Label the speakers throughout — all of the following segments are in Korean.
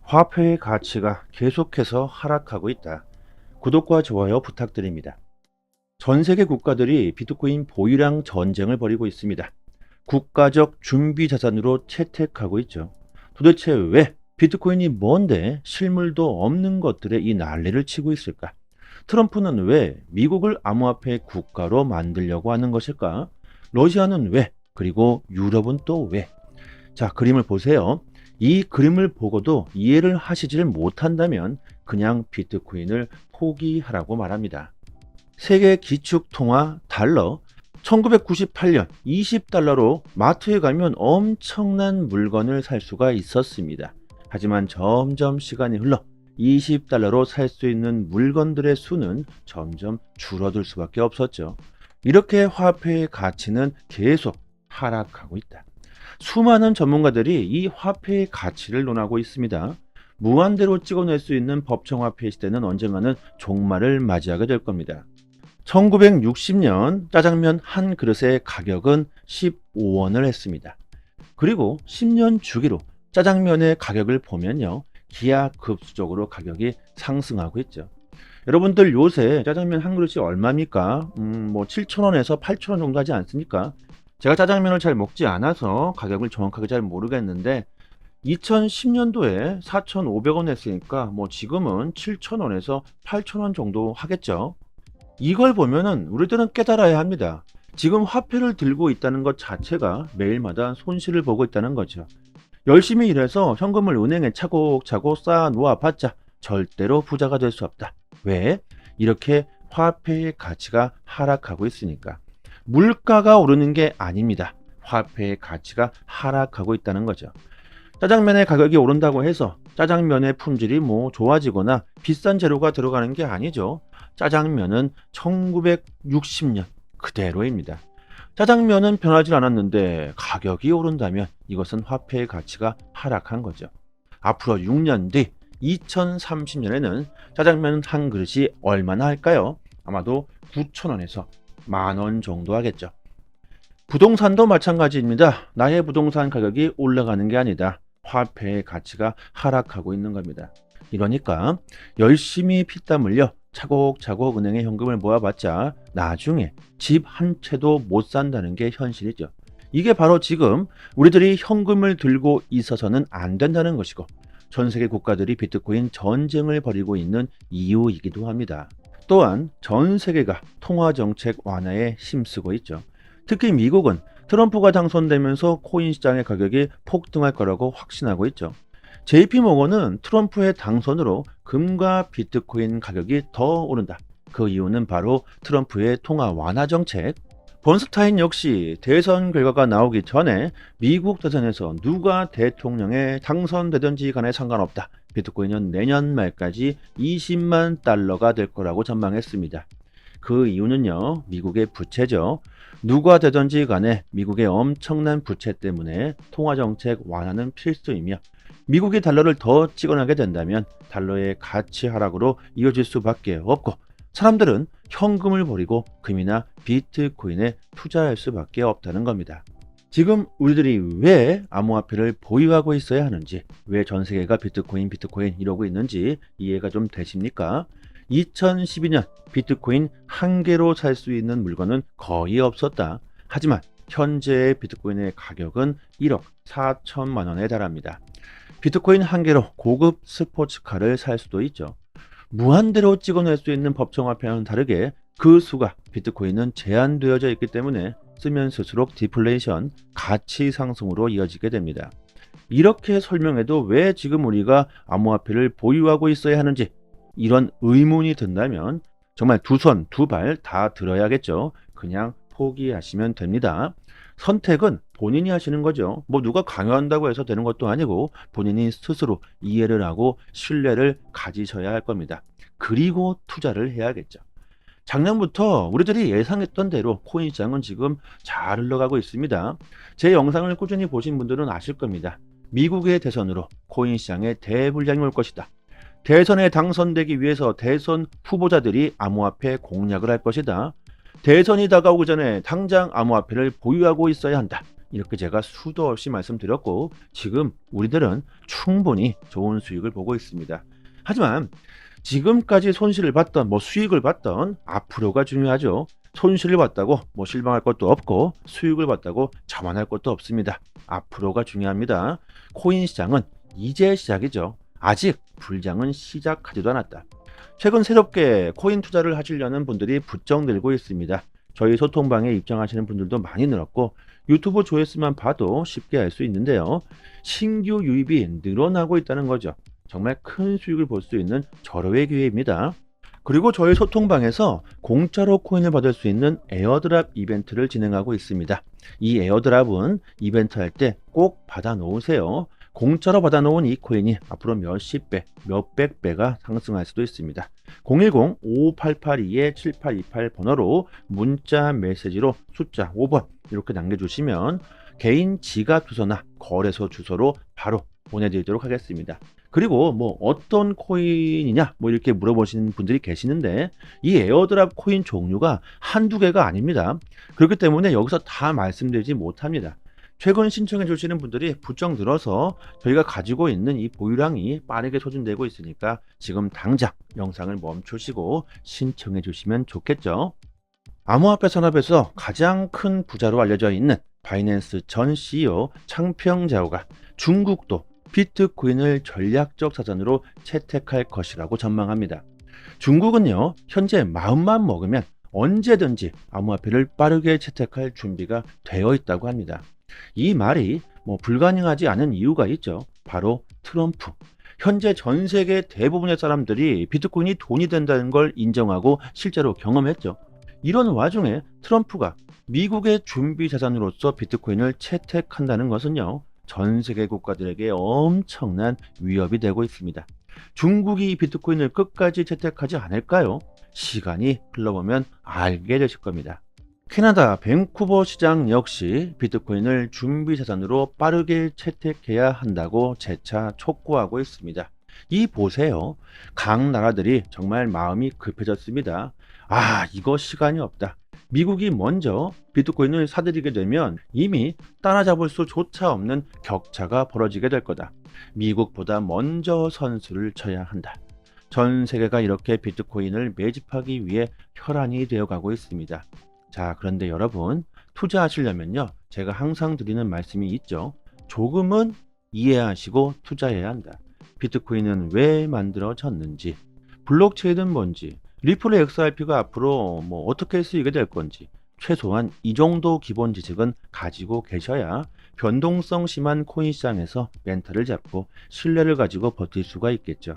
Speaker 1: 화폐의 가치가 계속해서 하락하고 있다. 구독과 좋아요 부탁드립니다. 전 세계 국가들이 비트코인 보유량 전쟁을 벌이고 있습니다. 국가적 준비 자산으로 채택하고 있죠. 도대체 왜 비트코인이 뭔데 실물도 없는 것들에 이 난리를 치고 있을까? 트럼프는 왜 미국을 암호화폐 국가로 만들려고 하는 것일까? 러시아는 왜? 그리고 유럽은 또 왜? 자, 그림을 보세요. 이 그림을 보고도 이해를 하시지를 못한다면 그냥 비트코인을 포기하라고 말합니다. 세계 기축통화 달러 1998년 20달러로 마트에 가면 엄청난 물건을 살 수가 있었습니다. 하지만 점점 시간이 흘러 20달러로 살 수 있는 물건들의 수는 점점 줄어들 수밖에 없었죠. 이렇게 화폐의 가치는 계속 하락하고 있다. 수많은 전문가들이 이 화폐의 가치를 논하고 있습니다. 무한대로 찍어낼 수 있는 법정화폐 시대는 언젠가는 종말을 맞이하게 될 겁니다. 1960년 짜장면 한 그릇의 가격은 15원을 했습니다. 그리고 10년 주기로 짜장면의 가격을 보면요, 기하급수적으로 가격이 상승하고 있죠. 여러분들 요새 짜장면 한 그릇이 얼마입니까? 7,000원에서 8,000원 정도 하지 않습니까? 제가 짜장면을 잘 먹지 않아서 가격을 정확하게 잘 모르겠는데 2010년도에 4,500원 했으니까 지금은 7,000원에서 8,000원 정도 하겠죠. 이걸 보면은 우리들은 깨달아야 합니다. 지금 화폐를 들고 있다는 것 자체가 매일마다 손실을 보고 있다는 거죠. 열심히 일해서 현금을 은행에 차곡차곡 쌓아 놓아봤자 절대로 부자가 될 수 없다. 왜? 이렇게 화폐의 가치가 하락하고 있으니까. 물가가 오르는 게 아닙니다. 화폐의 가치가 하락하고 있다는 거죠. 짜장면의 가격이 오른다고 해서 짜장면의 품질이 좋아지거나 비싼 재료가 들어가는 게 아니죠. 짜장면은 1960년 그대로입니다. 짜장면은 변하지 않았는데 가격이 오른다면 이것은 화폐의 가치가 하락한 거죠. 앞으로 6년 뒤 2030년에는 짜장면 한 그릇이 얼마나 할까요? 아마도 9,000원에서 10,000원 정도 하겠죠. 부동산도 마찬가지입니다. 나의 부동산 가격이 올라가는 게 아니다. 화폐의 가치가 하락하고 있는 겁니다. 이러니까 열심히 피땀 흘려 차곡차곡 은행에 현금을 모아봤자 나중에 집 한 채도 못 산다는 게 현실이죠. 이게 바로 지금 우리들이 현금을 들고 있어서는 안 된다는 것이고 전 세계 국가들이 비트코인 전쟁을 벌이고 있는 이유이기도 합니다. 또한 전 세계가 통화정책 완화에 힘쓰고 있죠. 특히 미국은 트럼프가 당선되면서 코인 시장의 가격이 폭등할 거라고 확신하고 있죠. JP모건은 트럼프의 당선으로 금과 비트코인 가격이 더 오른다. 그 이유는 바로 트럼프의 통화 완화 정책. 번스타인 역시 대선 결과가 나오기 전에 미국 대선에서 누가 대통령에 당선되든지 간에 상관없다. 비트코인은 내년 말까지 20만 달러가 될 거라고 전망했습니다. 그 이유는요, 미국의 부채죠. 누가 되든지 간에 미국의 엄청난 부채 때문에 통화정책 완화는 필수이며 미국이 달러를 더 찍어나게 된다면 달러의 가치 하락으로 이어질 수밖에 없고 사람들은 현금을 버리고 금이나 비트코인에 투자할 수밖에 없다는 겁니다. 지금 우리들이 왜 암호화폐를 보유하고 있어야 하는지, 왜 전 세계가 비트코인 이러고 있는지 이해가 좀 되십니까? 2012년 비트코인 한 개로 살 수 있는 물건은 거의 없었다. 하지만 현재의 비트코인의 가격은 1억 4천만 원에 달합니다. 비트코인 한 개로 고급 스포츠카를 살 수도 있죠. 무한대로 찍어낼 수 있는 법정화폐와는 다르게 그 수가 비트코인은 제한되어져 있기 때문에 쓰면 쓸수록 디플레이션, 가치 상승으로 이어지게 됩니다. 이렇게 설명해도 왜 지금 우리가 암호화폐를 보유하고 있어야 하는지 이런 의문이 든다면 정말 두 손, 두 발 다 들어야겠죠. 그냥 포기하시면 됩니다. 선택은 본인이 하시는 거죠. 누가 강요한다고 해서 되는 것도 아니고 본인이 스스로 이해를 하고 신뢰를 가지셔야 할 겁니다. 그리고 투자를 해야겠죠. 작년부터 우리들이 예상했던 대로 코인 시장은 지금 잘 흘러가고 있습니다. 제 영상을 꾸준히 보신 분들은 아실 겁니다. 미국의 대선으로 코인 시장에 대불량이 올 것이다. 대선에 당선되기 위해서 대선 후보자들이 암호화폐 공략을 할 것이다. 대선이 다가오기 전에 당장 암호화폐를 보유하고 있어야 한다. 이렇게 제가 수도 없이 말씀드렸고 지금 우리들은 충분히 좋은 수익을 보고 있습니다. 하지만 지금까지 손실을 봤던 수익을 봤던 앞으로가 중요하죠. 손실을 봤다고 실망할 것도 없고 수익을 봤다고 자만할 것도 없습니다. 앞으로가 중요합니다. 코인 시장은 이제 시작이죠. 아직 불장은 시작하지도 않았다. 최근 새롭게 코인 투자를 하시려는 분들이 부쩍 늘고 있습니다. 저희 소통방에 입장하시는 분들도 많이 늘었고 유튜브 조회수만 봐도 쉽게 알 수 있는데요. 신규 유입이 늘어나고 있다는 거죠. 정말 큰 수익을 볼 수 있는 절호의 기회입니다. 그리고 저희 소통방에서 공짜로 코인을 받을 수 있는 에어드랍 이벤트를 진행하고 있습니다. 이 에어드랍은 이벤트 할 때 꼭 받아 놓으세요. 공짜로 받아 놓은 이 코인이 앞으로 몇십 배, 몇백 배가 상승할 수도 있습니다. 010-5588-7828 번호로 문자 메시지로 숫자 5번 이렇게 남겨주시면 개인 지갑 주소나 거래소 주소로 바로 보내드리도록 하겠습니다. 그리고 어떤 코인이냐 이렇게 물어보시는 분들이 계시는데 이 에어드랍 코인 종류가 한두 개가 아닙니다. 그렇기 때문에 여기서 다 말씀드리지 못합니다. 최근 신청해 주시는 분들이 부쩍 늘어서 저희가 가지고 있는 이 보유량이 빠르게 소진되고 있으니까 지금 당장 영상을 멈추시고 신청해 주시면 좋겠죠. 암호화폐 산업에서 가장 큰 부자로 알려져 있는 바이낸스 전 CEO 창평자오가 중국도 비트코인을 전략적 자산으로 채택할 것이라고 전망합니다. 중국은요, 현재 마음만 먹으면 언제든지 암호화폐를 빠르게 채택할 준비가 되어 있다고 합니다. 이 말이 불가능하지 않은 이유가 있죠. 바로 트럼프. 현재 전 세계 대부분의 사람들이 비트코인이 돈이 된다는 걸 인정하고 실제로 경험했죠. 이런 와중에 트럼프가 미국의 준비 자산으로서 비트코인을 채택한다는 것은요, 전 세계 국가들에게 엄청난 위협이 되고 있습니다. 중국이 비트코인을 끝까지 채택하지 않을까요? 시간이 흘러보면 알게 되실 겁니다. 캐나다 밴쿠버 시장 역시 비트코인을 준비 자산으로 빠르게 채택해야 한다고 재차 촉구하고 있습니다. 이 보세요. 각 나라들이 정말 마음이 급해졌습니다. 이거 시간이 없다. 미국이 먼저 비트코인을 사들이게 되면 이미 따라잡을 수조차 없는 격차가 벌어지게 될 거다. 미국보다 먼저 선수를 쳐야 한다. 전 세계가 이렇게 비트코인을 매집하기 위해 혈안이 되어가고 있습니다. 자, 그런데 여러분, 투자하시려면요, 제가 항상 드리는 말씀이 있죠. 조금은 이해하시고 투자해야 한다. 비트코인은 왜 만들어졌는지, 블록체인은 뭔지, 리플 XRP가 앞으로 어떻게 쓰이게 될 건지, 최소한 이 정도 기본 지식은 가지고 계셔야 변동성 심한 코인 시장에서 멘탈을 잡고 신뢰를 가지고 버틸 수가 있겠죠.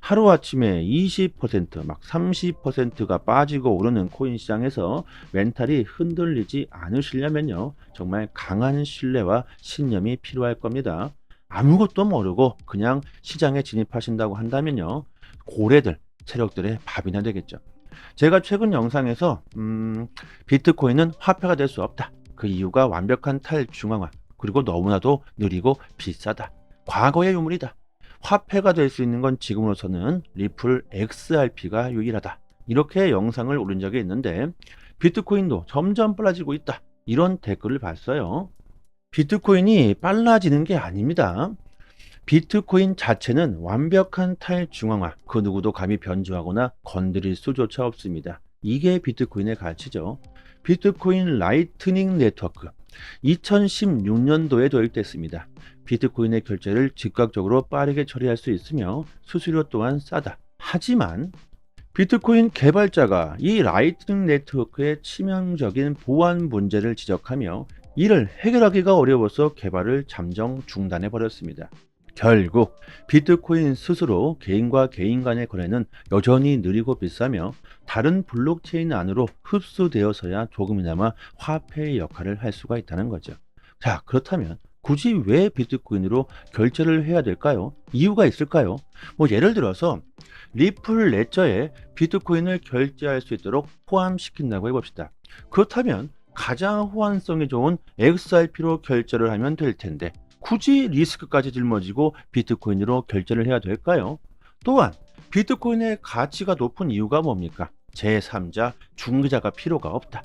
Speaker 1: 하루아침에 20%, 30%가 빠지고 오르는 코인 시장에서 멘탈이 흔들리지 않으시려면요, 정말 강한 신뢰와 신념이 필요할 겁니다. 아무것도 모르고 그냥 시장에 진입하신다고 한다면요, 고래들, 세력들의 밥이나 되겠죠. 제가 최근 영상에서 비트코인은 화폐가 될 수 없다. 그 이유가 완벽한 탈중앙화, 그리고 너무나도 느리고 비싸다. 과거의 유물이다. 화폐가 될 수 있는 건 지금으로서는 리플 XRP가 유일하다. 이렇게 영상을 올린 적이 있는데 비트코인도 점점 빨라지고 있다. 이런 댓글을 봤어요. 비트코인이 빨라지는 게 아닙니다. 비트코인 자체는 완벽한 탈중앙화, 그 누구도 감히 변조하거나 건드릴 수조차 없습니다. 이게 비트코인의 가치죠. 비트코인 라이트닝 네트워크 2016년도에 도입됐습니다. 비트코인의 결제를 즉각적으로 빠르게 처리할 수 있으며 수수료 또한 싸다. 하지만 비트코인 개발자가 이 라이트닝 네트워크의 치명적인 보안 문제를 지적하며 이를 해결하기가 어려워서 개발을 잠정 중단해 버렸습니다. 결국 비트코인 스스로 개인과 개인 간의 거래는 여전히 느리고 비싸며 다른 블록체인 안으로 흡수되어서야 조금이나마 화폐의 역할을 할 수가 있다는 거죠. 자, 그렇다면 굳이 왜 비트코인으로 결제를 해야 될까요? 이유가 있을까요? 예를 들어서 리플 레저에 비트코인을 결제할 수 있도록 포함시킨다고 해봅시다. 그렇다면 가장 호환성이 좋은 XRP로 결제를 하면 될 텐데 굳이 리스크까지 짊어지고 비트코인으로 결제를 해야 될까요? 또한 비트코인의 가치가 높은 이유가 뭡니까? 제3자 중개자가 필요가 없다.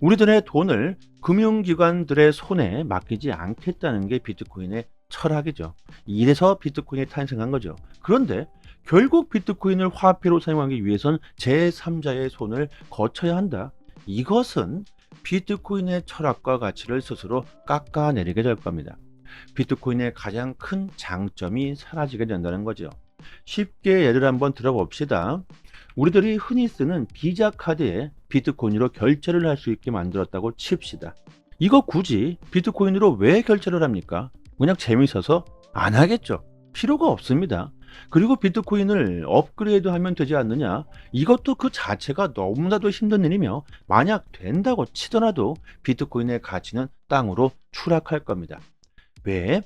Speaker 1: 우리들의 돈을 금융기관들의 손에 맡기지 않겠다는 게 비트코인의 철학이죠. 이래서 비트코인이 탄생한 거죠. 그런데 결국 비트코인을 화폐로 사용하기 위해선 제3자의 손을 거쳐야 한다. 이것은 비트코인의 철학과 가치를 스스로 깎아내리게 될 겁니다. 비트코인의 가장 큰 장점이 사라지게 된다는 거죠. 쉽게 예를 한번 들어봅시다. 우리들이 흔히 쓰는 비자 카드에 비트코인으로 결제를 할 수 있게 만들었다고 칩시다. 이거 굳이 비트코인으로 왜 결제를 합니까? 그냥 재미있어서 안 하겠죠. 필요가 없습니다. 그리고 비트코인을 업그레이드하면 되지 않느냐? 이것도 그 자체가 너무나도 힘든 일이며, 만약 된다고 치더라도 비트코인의 가치는 땅으로 추락할 겁니다. 왜?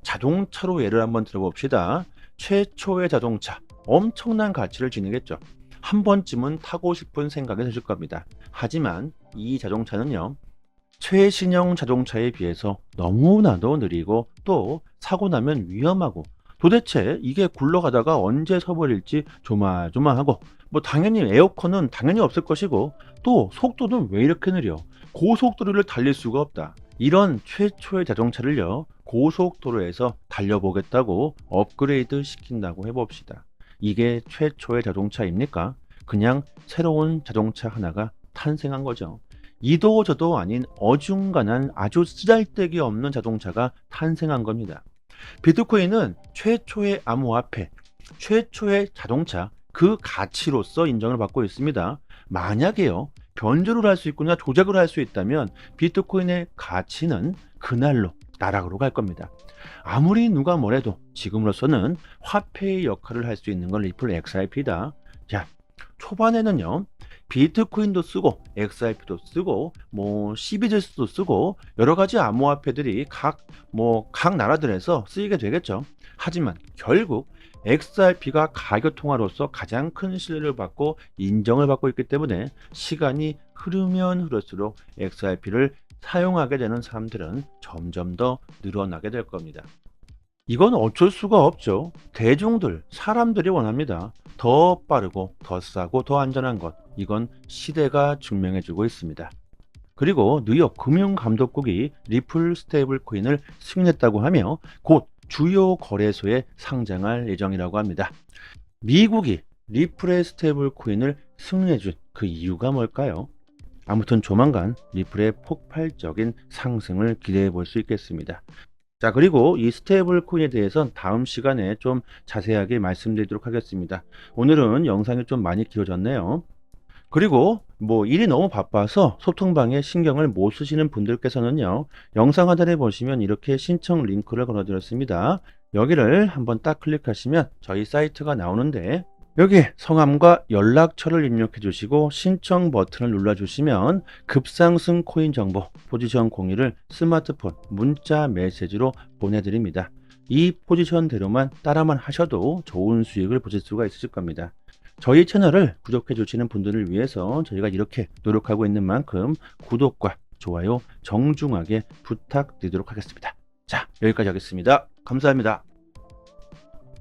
Speaker 1: 자동차로 예를 한번 들어봅시다. 최초의 자동차, 엄청난 가치를 지니겠죠. 한 번쯤은 타고 싶은 생각이 드실 겁니다. 하지만 이 자동차는요, 최신형 자동차에 비해서 너무나도 느리고 또 사고 나면 위험하고, 도대체 이게 굴러가다가 언제 서버릴지 조마조마하고, 뭐 당연히 에어컨은 당연히 없을 것이고, 또 속도는 왜 이렇게 느려? 고속도로를 달릴 수가 없다. 이런 최초의 자동차를요, 고속도로에서 달려보겠다고 업그레이드 시킨다고 해봅시다. 이게 최초의 자동차입니까? 그냥 새로운 자동차 하나가 탄생한 거죠. 이도저도 아닌 어중간한 아주 쓰잘데기 없는 자동차가 탄생한 겁니다. 비트코인은 최초의 암호화폐, 최초의 자동차, 그 가치로서 인정을 받고 있습니다. 만약에요, 변조를 할 수 있거나 조작을 할 수 있다면 비트코인의 가치는 그날로 나락으로 갈 겁니다. 아무리 누가 뭐래도 지금으로서는 화폐의 역할을 할 수 있는 건 리플 XRP다. 자, 초반에는요, 비트코인도 쓰고 XRP도 쓰고 뭐 CBDC도 쓰고 여러 가지 암호화폐들이 각 나라들에서 쓰이게 되겠죠. 하지만 결국 XRP가 가교 통화로서 가장 큰 신뢰를 받고 인정을 받고 있기 때문에 시간이 흐르면 흐를수록 XRP를 사용하게 되는 사람들은 점점 더 늘어나게 될 겁니다. 이건 어쩔 수가 없죠. 대중들, 사람들이 원합니다. 더 빠르고 더 싸고 더 안전한 것. 이건 시대가 증명해주고 있습니다. 그리고 뉴욕 금융감독국이 리플 스테이블 코인을 승인했다고 하며 곧 주요 거래소에 상장할 예정이라고 합니다. 미국이 리플의 스테이블 코인을 승인해준 그 이유가 뭘까요? 아무튼 조만간 리플의 폭발적인 상승을 기대해 볼 수 있겠습니다. 자, 그리고 이 스테이블 코인에 대해서는 다음 시간에 좀 자세하게 말씀드리도록 하겠습니다. 오늘은 영상이 좀 많이 길어졌네요. 그리고 일이 너무 바빠서 소통방에 신경을 못 쓰시는 분들께서는요, 영상 하단에 보시면 이렇게 신청 링크를 걸어드렸습니다. 여기를 한번 딱 클릭하시면 저희 사이트가 나오는데, 여기 성함과 연락처를 입력해 주시고 신청 버튼을 눌러 주시면 급상승 코인 정보 포지션 공유를 스마트폰 문자 메시지로 보내드립니다. 이 포지션대로만 따라만 하셔도 좋은 수익을 보실 수가 있으실 겁니다. 저희 채널을 구독해 주시는 분들을 위해서 저희가 이렇게 노력하고 있는 만큼 구독과 좋아요 정중하게 부탁드리도록 하겠습니다. 자, 여기까지 하겠습니다. 감사합니다.